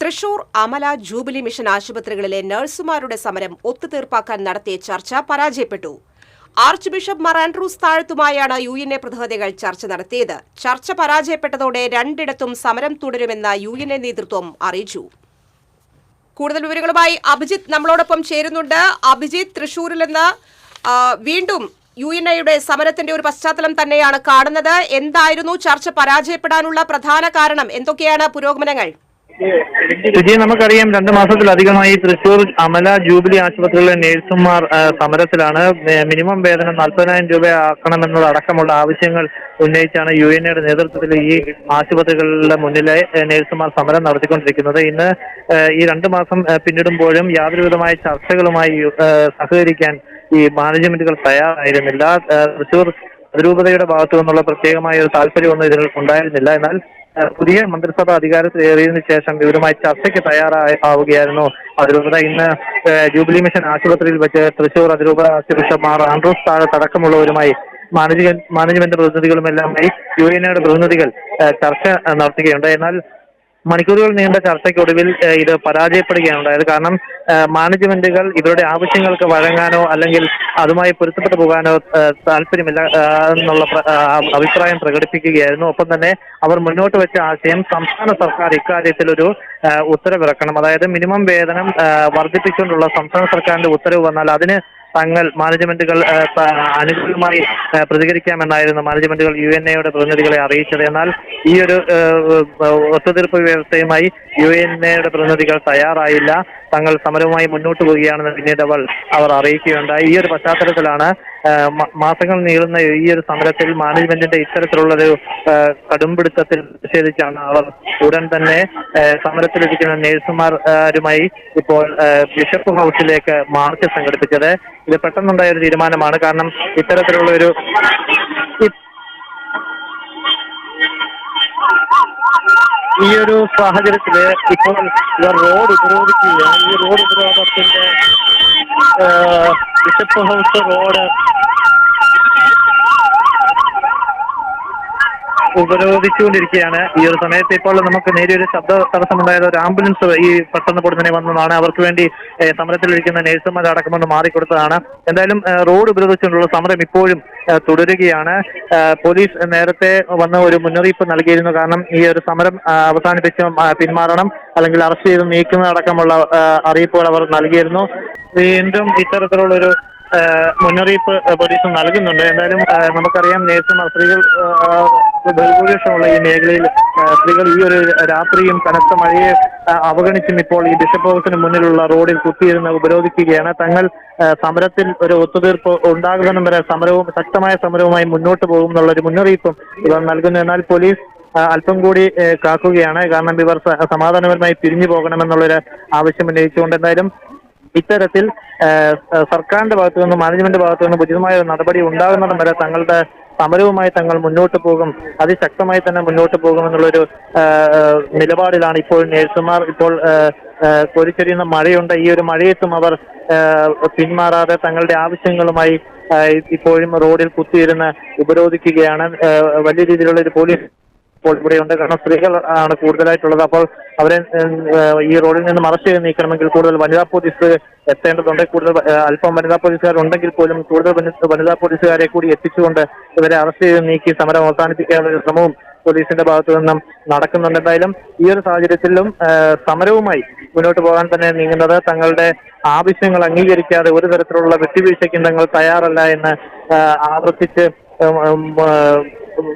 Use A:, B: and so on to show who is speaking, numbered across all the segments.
A: Thrissur Amala jubilee mission ആശുപത്രികളിലെ നഴ്സുമാരുടെ സമരം ഒത്തുതീർപ്പാക്കാൻ നടത്തിയ ചർച്ച പരാജയപ്പെട്ടു. ആർച്ച് ബിഷപ്പ് മാർ ആൻഡ്രൂസ് താഴത്തുമായാണ് യുഎൻഎ പ്രതിനിധികൾ ചർച്ച നടത്തിയത്. ചർച്ച പരാജയപ്പെട്ടതോടെ രണ്ടിടത്തും സമരം തുടരുമെന്ന് യുഎൻഎ നേതൃത്വം അറിയിച്ചു. കൂടുതൽ വിവരങ്ങളുമായി അഭിജിത്ത് നമ്മളോടൊപ്പം ചേരുന്നുണ്ട്. അഭിജിത്ത്, തൃശൂരിൽ നിന്ന് വീണ്ടും യുഎൻഎയുടെ സമരത്തിന്റെ ഒരു പശ്ചാത്തലം തന്നെയാണ് കാണുന്നത്. എന്തായിരുന്നു ചർച്ച പരാജയപ്പെടാനുള്ള പ്രധാന കാരണം? എന്തൊക്കെയാണ് പുരോഗമനങ്ങൾ?
B: വിജയ്, നമുക്കറിയാം 2 മാസത്തിലധികമായി തൃശൂർ അമല ജൂബിലി ആശുപത്രികളിലെ നഴ്സുമാർ സമരത്തിലാണ്. മിനിമം വേതനം 40,000 രൂപയാക്കണമെന്നതടക്കമുള്ള ആവശ്യങ്ങൾ ഉന്നയിച്ചാണ് യുഎൻഎയുടെ നേതൃത്വത്തിൽ ഈ ആശുപത്രികളുടെ മുന്നിലെ നഴ്സുമാർ സമരം നടത്തിക്കൊണ്ടിരിക്കുന്നത്. ഇന്ന് ഈ 2 മാസം പിന്നിടുമ്പോഴും യാതൊരുവിധമായ ചർച്ചകളുമായി സഹകരിക്കാൻ ഈ മാനേജ്മെന്റുകൾ തയ്യാറായിരുന്നില്ല. തൃശൂർ അതിരൂപതയുടെ ഭാഗത്തു നിന്നുള്ള പ്രത്യേകമായ ഒരു താല്പര്യമൊന്നും ഇതിൽ ഉണ്ടായിരുന്നില്ല. എന്നാൽ പുതിയ മന്ത്രിസഭ അധികാരത്തിലേറിയതിനു ശേഷം ഇവരുമായി ചർച്ചയ്ക്ക് തയ്യാറാവുകയായിരുന്നു അതിരൂപത. ഇന്ന് ജൂബിലി മിഷൻ ആശുപത്രിയിൽ വെച്ച് തൃശൂർ അതിരൂപത ആർച്ച് ബിഷപ്പ് മാർ ആൻഡ്രൂസ് താഴത്തടക്കമുള്ളവരുമായി മാനേജ്മെന്റ് പ്രതിനിധികളുമെല്ലാമായി യുഎൻഎയുടെ പ്രതിനിധികൾ ചർച്ച നടത്തുകയുണ്ട്. എന്നാൽ മണിക്കൂറുകൾ നീണ്ട ചർച്ചയ്ക്കൊടുവിൽ ഇത് പരാജയപ്പെടുകയാണ് ഉണ്ടായത്. കാരണം മാനേജ്മെന്റുകൾ ഇവരുടെ ആവശ്യങ്ങൾക്ക് വഴങ്ങാനോ അല്ലെങ്കിൽ അതുമായി പൊരുത്തപ്പെട്ടു പോകാനോ താല്പര്യമില്ല എന്നുള്ള അഭിപ്രായം പ്രകടിപ്പിക്കുകയായിരുന്നു. ഒപ്പം തന്നെ അവർ മുന്നോട്ട് വെച്ച ആശയം സംസ്ഥാന സർക്കാർ ഇക്കാര്യത്തിൽ ഒരു ഉത്തരവിറക്കണം. അതായത് മിനിമം വേതനം വർദ്ധിപ്പിച്ചുകൊണ്ടുള്ള സംസ്ഥാന സർക്കാരിന്റെ ഉത്തരവ് വന്നാൽ അതിന് തങ്ങൾ മാനേജ്മെന്റുകൾ അനുകൂലമായി പ്രതികരിക്കാമെന്നായിരുന്നു മാനേജ്മെന്റുകൾ യുഎൻഎയുടെ പ്രതിനിധികളെ അറിയിച്ചത്. എന്നാൽ ഈ ഒരു ഒത്തുതീർപ്പ് വ്യവസ്ഥയുമായി യുഎൻഎയുടെ പ്രതിനിധികൾ തയ്യാറായില്ല. തങ്ങൾ സമരവുമായി മുന്നോട്ട് പോവുകയാണെന്ന് പിന്നീട് അവർ അറിയിക്കുകയുണ്ടായി. ഈ ഒരു പശ്ചാത്തലത്തിലാണ് മാസങ്ങൾ നീളുന്ന ഈ ഒരു സമരത്തിൽ മാനേജ്മെന്റിന്റെ ഇത്തരത്തിലുള്ളൊരു കടുംപിടുത്തത്തിൽ പ്രതിഷേധിച്ചാണ് അവർ ഉടൻ തന്നെ സമരത്തിലിരിക്കുന്ന നഴ്സുമാരുമായി ഇപ്പോൾ ബിഷപ്പ് ഹൗസിലേക്ക് മാർച്ച് സംഘടിപ്പിച്ചത്. ഇത് പെട്ടെന്നുണ്ടായ ഒരു തീരുമാനമാണ്. കാരണം ഇത്തരത്തിലുള്ള ഒരു ഈ ഒരു സാഹചര്യത്തില് ഇപ്പോൾ ഇവർ റോഡ് ഉപരോധിക്കുകയാണ്. ഈ റോഡ് ഉപരോധത്തിന്റെ ബിഷപ്പ് ഹൗസ് റോഡ് ഉപരോധിച്ചുകൊണ്ടിരിക്കുകയാണ്. ഈ ഒരു സമയത്ത് ഇപ്പോൾ നമുക്ക് നേരിയൊരു ശബ്ദ തടസ്സമുണ്ടായത് ഒരു ആംബുലൻസ് ഈ പെട്ടെന്ന് പൊടുന്നതിനെ വന്നതാണ്. അവർക്ക് വേണ്ടി സമരത്തിലിരിക്കുന്ന നഴ്സുമാർ അടക്കമെന്ന് മാറിക്കൊടുത്തതാണ്. എന്തായാലും റോഡ് ഉപരോധിച്ചുകൊണ്ടുള്ള സമരം ഇപ്പോഴും തുടരുകയാണ്. പോലീസ് നേരത്തെ വന്ന് ഒരു മുന്നറിയിപ്പ് നൽകിയിരുന്നു. കാരണം ഈ ഒരു സമരം അവസാനിപ്പിച്ച് പിന്മാറണം അല്ലെങ്കിൽ അറസ്റ്റ് ചെയ്ത് നീക്കുന്നതടക്കമുള്ള അറിയിപ്പുകൾ അവർ നൽകിയിരുന്നു. വീണ്ടും ഇത്തരത്തിലുള്ളൊരു മുന്നറിയിപ്പ് പോലീസ് നൽകുന്നുണ്ട്. എന്തായാലും നമുക്കറിയാം നേഴ്സുമാർ സ്ത്രീകൾ ബഹുഭൂരിപക്ഷമുള്ള ഈ മേഖലയിൽ സ്ത്രീകൾ ഈ ഒരു രാത്രിയും കനത്ത മഴയെ അവഗണിച്ചും ഇപ്പോൾ ഈ ബിഷപ്പ് ഹൗസിന് മുന്നിലുള്ള റോഡിൽ കുത്തിയിരുന്ന് ഉപരോധിക്കുകയാണ്. തങ്ങൾ സമരത്തിൽ ഒരു ഒത്തുതീർപ്പ് ഉണ്ടാകുന്നതും വരെ ശക്തമായ സമരവുമായി മുന്നോട്ട് പോകും എന്നുള്ളൊരു മുന്നറിയിപ്പും ഇവർ നൽകുന്നു. എന്നാൽ പോലീസ് അല്പം കൂടി കാക്കുകയാണ്. കാരണം ഇവർ സമാധാനപരമായി പിരിഞ്ഞു പോകണമെന്നുള്ളൊരു ആവശ്യം ഉന്നയിച്ചുകൊണ്ട് എന്തായാലും ഇത്തരത്തിൽ സർക്കാരിന്റെ ഭാഗത്തു നിന്നും മാനേജ്മെന്റ് ഭാഗത്തു നിന്നും ഉചിതമായ ഒരു നടപടി ഉണ്ടാകുന്നിടം വരെ തങ്ങളുടെ സമരവുമായി തങ്ങൾ മുന്നോട്ട് പോകും, അതിശക്തമായി തന്നെ മുന്നോട്ട് പോകുമെന്നുള്ളൊരു നിലപാടിലാണ് ഇപ്പോൾ നഴ്സുമാർ. ഇപ്പോൾ കോരിച്ചൊരിയുന്ന മഴയുണ്ട്. ഈ ഒരു മഴയത്തും അവർ പിന്മാറാതെ തങ്ങളുടെ ആവശ്യങ്ങളുമായി ഇപ്പോഴും റോഡിൽ കുത്തിയിരുന്ന് ഉപരോധിക്കുകയാണ്. വലിയ രീതിയിലുള്ള ഒരു പോലീസ് ഇപ്പോൾ ഇവിടെയുണ്ട്. കാരണം സ്ത്രീകൾ ആണ് കൂടുതലായിട്ടുള്ളത്. അപ്പോൾ അവരെ ഈ റോഡിൽ നിന്ന് അറസ്റ്റ് ചെയ്ത് നീക്കണമെങ്കിൽ കൂടുതൽ വനിതാ പോലീസ് എത്തേണ്ടതുണ്ട്. കൂടുതൽ അല്പം വനിതാ പോലീസുകാരുണ്ടെങ്കിൽ പോലും കൂടുതൽ വനിതാ പോലീസുകാരെ കൂടി എത്തിച്ചുകൊണ്ട് ഇവരെ അറസ്റ്റ് ചെയ്ത് നീക്കി സമരം അവസാനിപ്പിക്കാനുള്ള ഒരു ശ്രമവും പോലീസിന്റെ ഭാഗത്തു നിന്നും നടക്കുന്നുണ്ട്. എന്തായാലും ഈ ഒരു സാഹചര്യത്തിലും സമരവുമായി മുന്നോട്ട് പോകാൻ തന്നെ നീങ്ങുന്നത് തങ്ങളുടെ ആവശ്യങ്ങൾ അംഗീകരിക്കാതെ ഒരു തരത്തിലുള്ള വിട്ടുവീഴ്ചയ്ക്കും തങ്ങൾ തയ്യാറല്ല എന്ന് ആവർത്തിച്ച്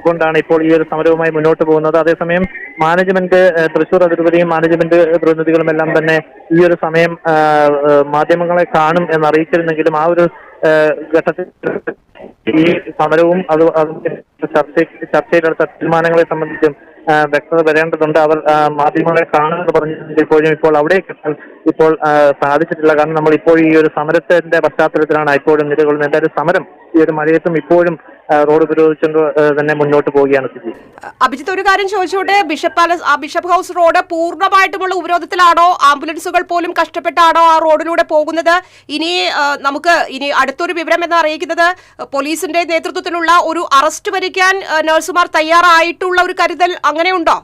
B: കൊണ്ടാണ് ഇപ്പോൾ ഈ ഒരു സമരവുമായി മുന്നോട്ട് പോകുന്നത്. അതേസമയം മാനേജ്മെന്റ് തൃശൂർ അതിരൂപതയും മാനേജ്മെന്റ് പ്രതിനിധികളും എല്ലാം തന്നെ ഈ ഒരു സമയം മാധ്യമങ്ങളെ കാണും എന്നറിയിച്ചിരുന്നെങ്കിലും ആ ഒരു ഘട്ടത്തിൽ ഈ സമരവും ചർച്ചയിലെടുത്ത തീരുമാനങ്ങളെ സംബന്ധിച്ചും വ്യക്തത വരേണ്ടതുണ്ട്. അവർ മാധ്യമങ്ങളെ കാണുമെന്ന് പറഞ്ഞിപ്പോഴും ഇപ്പോൾ അവിടെ ഇപ്പോൾ സാധിച്ചിട്ടില്ല. കാരണം നമ്മൾ ഇപ്പോൾ ഈ ഒരു സമരത്തിന്റെ പശ്ചാത്തലത്തിലാണ് ഇപ്പോഴും നിലകൊള്ളുന്നത്. എന്തായാലും സമരം ഈ ഒരു മഴയത്തും ഇപ്പോഴും റോഡ് ഉപരോധിച്ചുകൊണ്ട് തന്നെ മുന്നോട്ട് പോവുകയാണ്.
A: അഭിജിത്ത്, ഒരു കാര്യം ചോദിച്ചോട്ടെ, ബിഷപ്പ് ഹൗസ് റോഡ് പൂർണ്ണമായിട്ടുമുള്ള ഉപരോധത്തിലാണോ? ആംബുലൻസുകൾ പോലും കഷ്ടപ്പെട്ടാണോ ആ റോഡിലൂടെ പോകുന്നത്? ഇനി അടുത്തൊരു വിവരം എന്ന് അറിയിക്കുന്നത് പോലീസിന്റെ നേതൃത്വത്തിലുള്ള ഒരു അറസ്റ്റ് വരിക്കാൻ നഴ്സുമാർ തയ്യാറായിട്ടുള്ള ഒരു കരുതൽ അങ്ങനെയുണ്ടോ?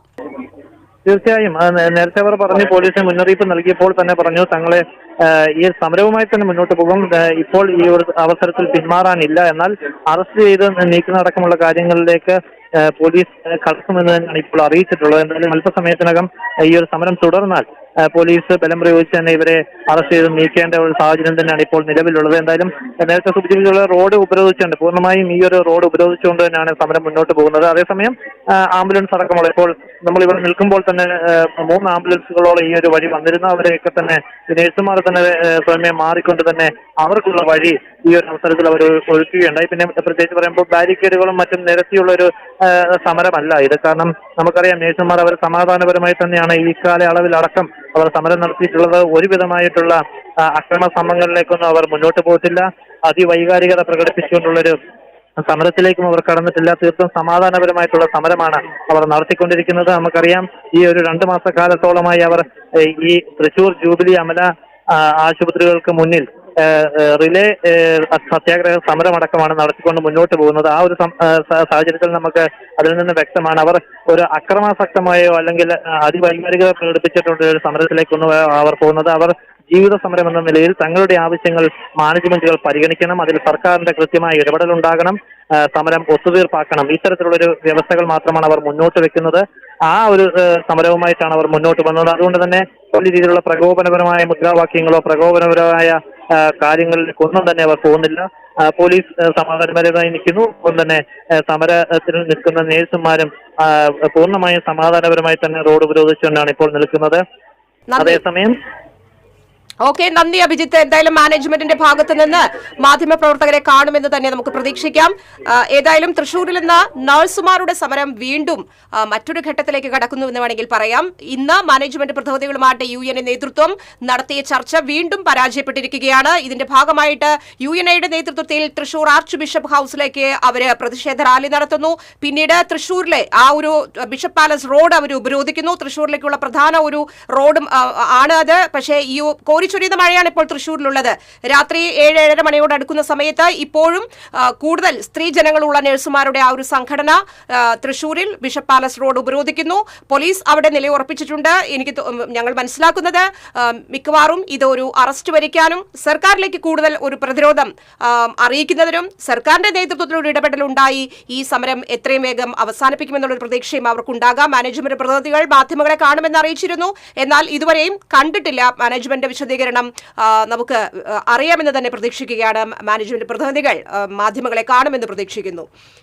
B: തീർച്ചയായും നേരത്തെ അവർ പറഞ്ഞു, പോലീസിന് മുന്നറിയിപ്പ് നൽകിയപ്പോൾ തന്നെ പറഞ്ഞു തങ്ങളെ ഈ സമരവുമായി തന്നെ മുന്നോട്ട് പോകും. ഇപ്പോൾ ഈ ഒരു അവസരത്തിൽ പിന്മാറാനില്ല, എന്നാൽ അറസ്റ്റ് ചെയ്ത് നീക്കുന്നതടക്കമുള്ള കാര്യങ്ങളിലേക്ക് പോലീസ് കടക്കുമെന്ന് തന്നെയാണ് ഇപ്പോൾ അറിയിച്ചിട്ടുള്ളത്. എന്തായാലും അല്പസമയത്തിനകം ഈ ഒരു സമരം തുടർന്നാൽ പോലീസ് ബലം പ്രയോഗിച്ച് തന്നെ ഇവരെ അറസ്റ്റ് ചെയ്ത് നീക്കേണ്ട ഒരു സാഹചര്യം തന്നെയാണ് ഇപ്പോൾ നിലവിലുള്ളത്. എന്തായാലും നേരത്തെ സൂചിപ്പിച്ചുള്ള റോഡ് ഉപരോധിച്ചുകൊണ്ട്, പൂർണ്ണമായും ഈ ഒരു റോഡ് ഉപരോധിച്ചുകൊണ്ട് തന്നെയാണ് സമരം മുന്നോട്ട് പോകുന്നത്. അതേസമയം ആംബുലൻസ് അടക്കമുള്ള, ഇപ്പോൾ നമ്മൾ ഇവിടെ നിൽക്കുമ്പോൾ തന്നെ 3 ആംബുലൻസുകളോളം ഈ ഒരു വഴി വന്നിരുന്നു. അവരെയൊക്കെ തന്നെ നഴ്സുമാർ തന്നെ സ്വയമേ മാറിക്കൊണ്ട് തന്നെ അവർക്കുള്ള വഴി ഈ ഒരു അവസരത്തിൽ അവർ ഒഴുക്കുകയുണ്ടായി. പിന്നെ പ്രത്യേകിച്ച് പറയുമ്പോൾ ബാരിക്കേഡുകളും മറ്റും നിരത്തിയുള്ള ഒരു സമരമല്ല ഇത്. കാരണം നമുക്കറിയാം, നഴ്സുമാർ അവർ സമാധാനപരമായി തന്നെയാണ് ഈ കാലയളവിലടക്കം അവർ സമരം നടത്തിയിട്ടുള്ളത്. ഒരുവിധമായിട്ടുള്ള അക്രമ സംഭവങ്ങളിലേക്കൊന്നും അവർ മുന്നോട്ട് പോയിട്ടില്ല. അതിവൈകാരികത പ്രകടിപ്പിച്ചുകൊണ്ടുള്ളൊരു സമരത്തിലേക്കും അവർ കടന്നിട്ടില്ല. തീർത്തും സമാധാനപരമായിട്ടുള്ള സമരമാണ് അവർ നടത്തിക്കൊണ്ടിരിക്കുന്നത്. നമുക്കറിയാം, ഈ ഒരു 2 മാസക്കാലത്തോളമായി അവർ ഈ തൃശൂർ ജൂബിലി അമല ആശുപത്രികൾക്ക് മുന്നിൽ റിലേ സത്യാഗ്രഹ സമരമടക്കമാണ് നടത്തിക്കൊണ്ട് മുന്നോട്ട് പോകുന്നത്. ആ ഒരു സാഹചര്യത്തിൽ നമുക്ക് അതിൽ നിന്ന് വ്യക്തമാണ്, അവർ ഒരു അക്രമാസക്തമായോ അല്ലെങ്കിൽ അതിവൈകാരികത പ്രകടിപ്പിച്ചിട്ടുള്ള ഒരു സമരത്തിലേക്കൊന്നും അവർ പോകുന്നത്. അവർ ജീവിത സമരം എന്ന നിലയിൽ തങ്ങളുടെ ആവശ്യങ്ങൾ മാനേജ്മെന്റുകൾ പരിഗണിക്കണം, അതിൽ സർക്കാരിന്റെ കൃത്യമായ ഇടപെടൽ ഉണ്ടാകണം, സമരം ഒത്തുതീർപ്പാക്കണം. ഇത്തരത്തിലുള്ളൊരു വ്യവസ്ഥകൾ മാത്രമാണ് അവർ മുന്നോട്ട് വെക്കുന്നത്. ആ ഒരു സമരവുമായിട്ടാണ് അവർ മുന്നോട്ട് വന്നത്. അതുകൊണ്ട് തന്നെ വലിയ രീതിയിലുള്ള പ്രകോപനപരമായ മുദ്രാവാക്യങ്ങളോ പ്രകോപനപരമായ കാര്യങ്ങളിലേക്കൊന്നും തന്നെ അവർ പോകുന്നില്ല. പോലീസ് സമാധാനപരമായി നിൽക്കുന്നു. ഒപ്പം തന്നെ സമരത്തിൽ നിൽക്കുന്ന നേഴ്സുമാരും പൂർണ്ണമായും സമാധാനപരമായി തന്നെ റോഡ് ഉപരോധിച്ചുകൊണ്ടാണ് ഇപ്പോൾ നിൽക്കുന്നത്. അതേസമയം
A: ഓക്കെ, നന്ദി അഭിജിത്ത്. എന്തായാലും മാനേജ്മെന്റിന്റെ ഭാഗത്ത് നിന്ന് മാധ്യമപ്രവർത്തകരെ കാണുമെന്ന് തന്നെ നമുക്ക് പ്രതീക്ഷിക്കാം. ഏതായാലും തൃശൂരിൽ നിന്ന് നഴ്സുമാരുടെ സമരം വീണ്ടും മറ്റൊരു ഘട്ടത്തിലേക്ക് കടക്കുന്നു എന്ന് വേണമെങ്കിൽ പറയാം. ഇന്ന് മാനേജ്മെന്റ് പ്രതിനിധികളുമായിട്ട് UN നേതൃത്വം നടത്തിയ ചർച്ച വീണ്ടും പരാജയപ്പെട്ടിരിക്കുകയാണ്. ഇതിന്റെ ഭാഗമായിട്ട് UNAയുടെ നേതൃത്വത്തിൽ തൃശൂർ ആർച്ച് ബിഷപ്പ് ഹൌസിലേക്ക് അവര് പ്രതിഷേധ റാലി നടത്തുന്നു. പിന്നീട് തൃശൂരിലെ ആ ഒരു ബിഷപ്പ് പാലസ് റോഡ് അവർ ഉപരോധിക്കുന്നു. തൃശൂരിലേക്കുള്ള പ്രധാന ഒരു റോഡും ആണ് അത്. പക്ഷേ ഈ കോരിച്ചൊരിയുന്ന മഴയാണ് ഇപ്പോൾ തൃശ്ശൂരിലുള്ളത്. രാത്രി 7-7:30 മണിയോട് അടുക്കുന്ന സമയത്ത് ഇപ്പോഴും കൂടുതൽ സ്ത്രീ ജനങ്ങളുള്ള നഴ്സുമാരുടെ ആ ഒരു സംഘടന തൃശ്ശൂരിൽ ബിഷപ്പ് പാലസ് റോഡ് ഉപരോധിക്കുന്നു. പോലീസ് അവിടെ നിലയുറപ്പിച്ചിട്ടുണ്ട്. ഞങ്ങൾ മനസ്സിലാക്കുന്നത് മിക്കവാറും ഇതൊരു അറസ്റ്റ് വരിക്കാനും സർക്കാരിലേക്ക് കൂടുതൽ ഒരു പ്രതിരോധം അറിയിക്കുന്നതിനും സർക്കാരിന്റെ നേതൃത്വത്തിൽ ഒരു ഇടപെടലുണ്ടായി ഈ സമരം എത്രയും വേഗം അവസാനിപ്പിക്കുമെന്നുള്ളൊരു പ്രതീക്ഷയും അവർക്കുണ്ടാകാം. മാനേജ്മെന്റ് പ്രതിനിധികൾ മാധ്യമങ്ങളെ കാണുമെന്ന് അറിയിച്ചിരുന്നു. എന്നാൽ ഇതുവരെയും കണ്ടിട്ടില്ല. മാനേജ്മെന്റ് വിശദീകരണം നമുക്ക് അറിയാമെന്ന് തന്നെ പ്രതീക്ഷിക്കുകയാണ്. മാനേജ്മെന്റ് പ്രതിനിധികൾ മാധ്യമങ്ങളെ കാണുമെന്ന് പ്രതീക്ഷിക്കുന്നു.